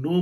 9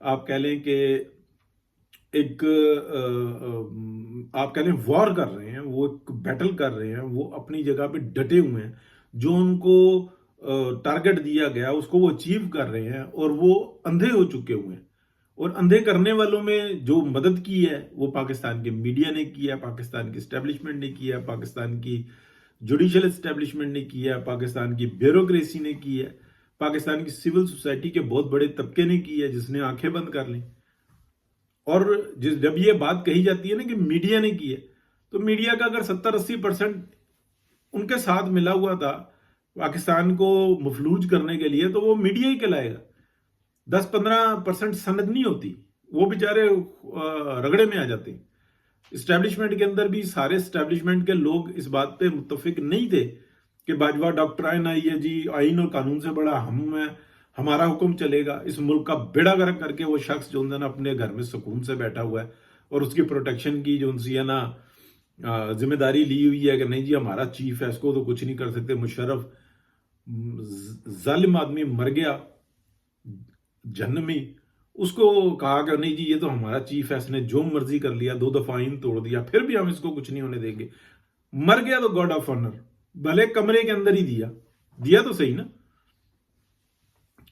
آپ کہہ لیں کہ ایک آپ کہہ لیں وار کر رہے ہیں، وہ ایک بیٹل کر رہے ہیں، وہ اپنی جگہ پہ ڈٹے ہوئے ہیں، جو ان کو ٹارگٹ دیا گیا اس کو وہ اچیو کر رہے ہیں، اور وہ اندھے ہو چکے ہوئے ہیں۔ اور اندھے کرنے والوں میں جو مدد کی ہے وہ پاکستان کے میڈیا نے کی ہے، پاکستان کی اسٹیبلشمنٹ نے کی ہے، پاکستان کی جوڈیشل اسٹیبلشمنٹ نے کی ہے، پاکستان کی بیوروکریسی نے کی ہے، پاکستان کی سول سوسائٹی کے بہت بڑے طبقے نے کی ہے، جس نے آنکھیں بند کر لیں۔ اور جب یہ بات کہی جاتی ہے نا کہ میڈیا نے کی ہے، تو میڈیا کا اگر 70-80% ان کے ساتھ ملا ہوا تھا پاکستان کو مفلوج کرنے کے لیے، تو وہ میڈیا ہی کہلائے گا۔ 10-15% سند نہیں ہوتی، وہ بیچارے رگڑے میں آ جاتے ہیں۔ اسٹیبلشمنٹ کے اندر بھی سارے اسٹیبلشمنٹ کے لوگ اس بات پہ متفق نہیں تھے کہ باجوہ ڈاکٹرائن آئی ہے جی، آئین اور قانون سے بڑا ہم ہیں، ہمارا حکم چلے گا، اس ملک کا بیڑا گرک کر کے وہ شخص جو ہے نا اپنے گھر میں سکون سے بیٹھا ہوا ہے، اور اس کی پروٹیکشن کی جو ان سی ہے نا ذمہ داری لی ہوئی ہے کہ نہیں جی ہمارا چیف ہے، اس کو تو کچھ نہیں کر سکتے۔ مشرف ظالم آدمی مر گیا جہنمی، اس کو کہا کہ نہیں جی یہ تو ہمارا چیف ہے، اس نے جو مرضی کر لیا، 2 دفعہ آئین توڑ دیا، پھر بھی ہم اس کو کچھ نہیں ہونے دیں گے۔ مر گیا تو گاڈ آف آنر، بھلے کمرے کے اندر ہی دیا تو صحیح نا۔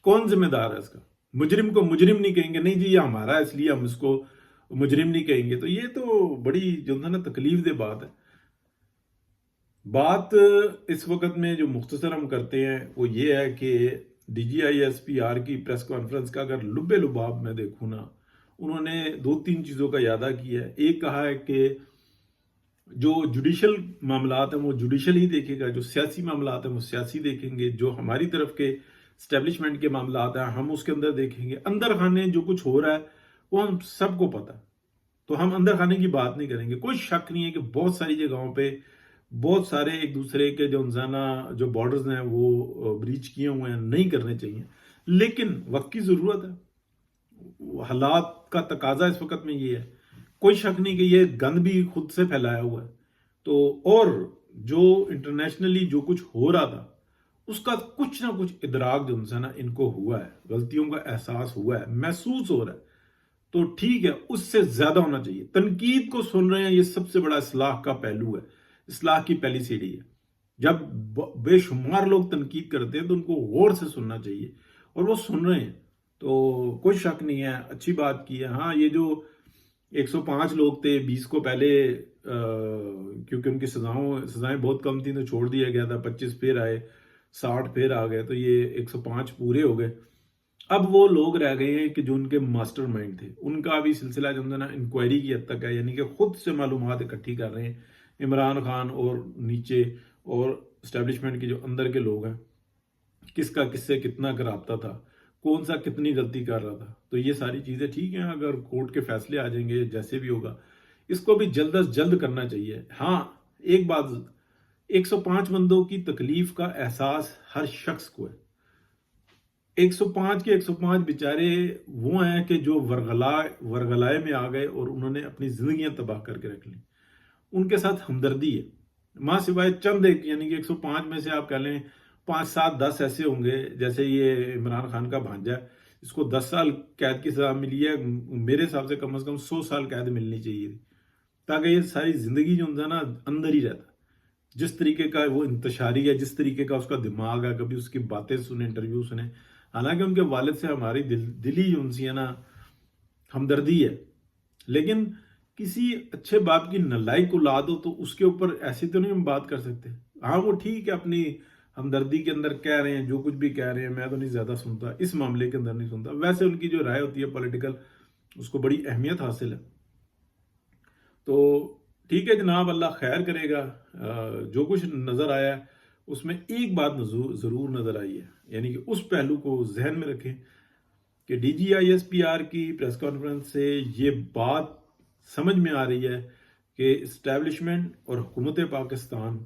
کون ذمہ دار ہے اس کا؟ مجرم کو مجرم نہیں کہیں گے، نہیں جی یہ ہمارا ہے اس لیے ہم اس کو مجرم نہیں کہیں گے، تو یہ تو بڑی جو ہے نا تکلیف دہ بات ہے۔ بات اس وقت میں جو مختصر ہم کرتے ہیں وہ یہ ہے کہ D G I S P R کی پریس کانفرنس کا اگر لبے لباب میں دیکھوں نا، انہوں نے 2-3 چیزوں کا اعادہ کیا ہے۔ ایک کہا ہے کہ جو جوڈیشل معاملات ہیں وہ جوڈیشل ہی دیکھے گا، جو سیاسی معاملات ہیں وہ سیاسی دیکھیں گے، جو ہماری طرف کے اسٹیبلشمنٹ کے معاملات ہیں ہم اس کے اندر دیکھیں گے۔ اندر خانے جو کچھ ہو رہا ہے وہ ہم سب کو پتہ ہے، تو ہم اندر خانے کی بات نہیں کریں گے۔ کوئی شک نہیں ہے کہ بہت ساری جگہوں پہ بہت سارے ایک دوسرے کے جو انسانہ جو بارڈرز ہیں وہ بریچ کیے ہوئے ہیں، نہیں کرنے چاہیے، لیکن وقت کی ضرورت ہے، حالات کا تقاضا اس وقت میں یہ ہے۔ کوئی شک نہیں کہ یہ گند بھی خود سے پھیلایا ہوا ہے، تو اور جو انٹرنیشنلی جو کچھ ہو رہا تھا اس کا کچھ نہ کچھ ادراک جو انسان ان کو ہوا ہے، غلطیوں کا احساس ہوا ہے، محسوس ہو رہا ہے، تو ٹھیک ہے، اس سے زیادہ ہونا چاہیے۔ تنقید کو سن رہے ہیں، یہ سب سے بڑا اصلاح کا پہلو ہے، اصلاح کی پہلی سیڑھی ہے۔ جب بے شمار لوگ تنقید کرتے ہیں تو ان کو غور سے سننا چاہیے، اور وہ سن رہے ہیں، تو کوئی شک نہیں ہے، اچھی بات کی ہے۔ ہاں یہ جو 105 لوگ تھے 20 کو پہلے کیونکہ ان کی سزائیں بہت کم تھیں تو چھوڑ دیا گیا تھا، 25 پھر آئے، 60 پھر آ گئے، تو یہ 105 پورے ہو گئے۔ اب وہ لوگ رہ گئے ہیں کہ جو ان کے ماسٹر مائنڈ تھے، ان کا بھی سلسلہ جو ہے نا انکوائری کی حد تک ہے، یعنی کہ خود سے معلومات اکٹھی کر رہے ہیں عمران خان اور نیچے اور اسٹیبلشمنٹ کے جو اندر کے لوگ ہیں، کس کا کس سے کتنا رابطہ تھا، کون سا کتنی غلطی کر رہا تھا۔ تو یہ ساری چیزیں ٹھیک ہیں، اگر کورٹ کے فیصلے آ جائیں گے جیسے بھی ہوگا، اس کو بھی جلد از جلد کرنا چاہیے۔ ہاں ایک بات، 105 بندوں کی تکلیف کا احساس ہر شخص کو ہے۔ 105 کے 105 بیچارے وہ ہیں کہ جو ورغلائے میں آ گئے اور انہوں نے اپنی زندگیاں تباہ کر کے رکھ لی، ان کے ساتھ ہمدردی ہے۔ ماں سوائے چند ایک، یعنی کہ 105 میں سے آپ کہہ لیں 5 7 10 ایسے ہوں گے، جیسے یہ عمران خان کا بھانجا ہے، اس کو 10 سال قید کی سزا ملی ہے، میرے حساب سے کم از کم 100 سال قید ملنی چاہیے تھی، تاکہ یہ ساری زندگی جو ہے نا اندر ہی رہتا۔ جس طریقے کا وہ انتشاری ہے، جس طریقے کا اس کا دماغ ہے، کبھی اس کی باتیں سنیں، انٹرویو سنیں، حالانکہ ان کے والد سے ہماری دلی جو ان سی ہے نا ہمدردی ہے، لیکن کسی اچھے باپ کی نالائق اولاد ہو تو اس کے اوپر ایسے تو نہیں ہم بات کر سکتے۔ ہاں وہ ٹھیک ہے، اپنی ہمدردی کے اندر کہہ رہے ہیں، جو کچھ بھی کہہ رہے ہیں، میں تو نہیں زیادہ سنتا اس معاملے کے اندر، نہیں سنتا، ویسے ان کی جو رائے ہوتی ہے پولیٹیکل، اس کو بڑی اہمیت حاصل ہے۔ تو ٹھیک ہے جناب، اللہ خیر کرے گا۔ جو کچھ نظر آیا ہے اس میں ایک بات ضرور نظر آئی ہے، یعنی کہ اس پہلو کو ذہن میں رکھیں کہ D G I S P R کی پریس کانفرنس سے یہ بات سمجھ میں آ رہی ہے کہ اسٹیبلشمنٹ اور حکومت پاکستان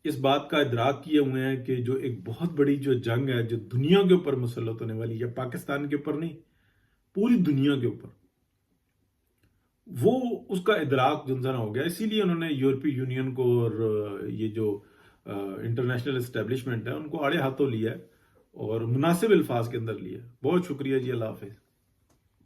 اس بات کا ادراک کیے ہوئے ہیں کہ جو ایک بہت بڑی جو جنگ ہے جو دنیا کے اوپر مسلط ہونے والی ہے، پاکستان کے اوپر نہیں، پوری دنیا کے اوپر، وہ اس کا ادراک جنسانا ہو گیا۔ اسی لیے انہوں نے یورپی یونین کو اور یہ جو انٹرنیشنل اسٹیبلشمنٹ ہے ان کو آڑے ہاتھوں لیا ہے اور مناسب الفاظ کے اندر لیا ہے۔ بہت شکریہ جی، اللہ حافظ۔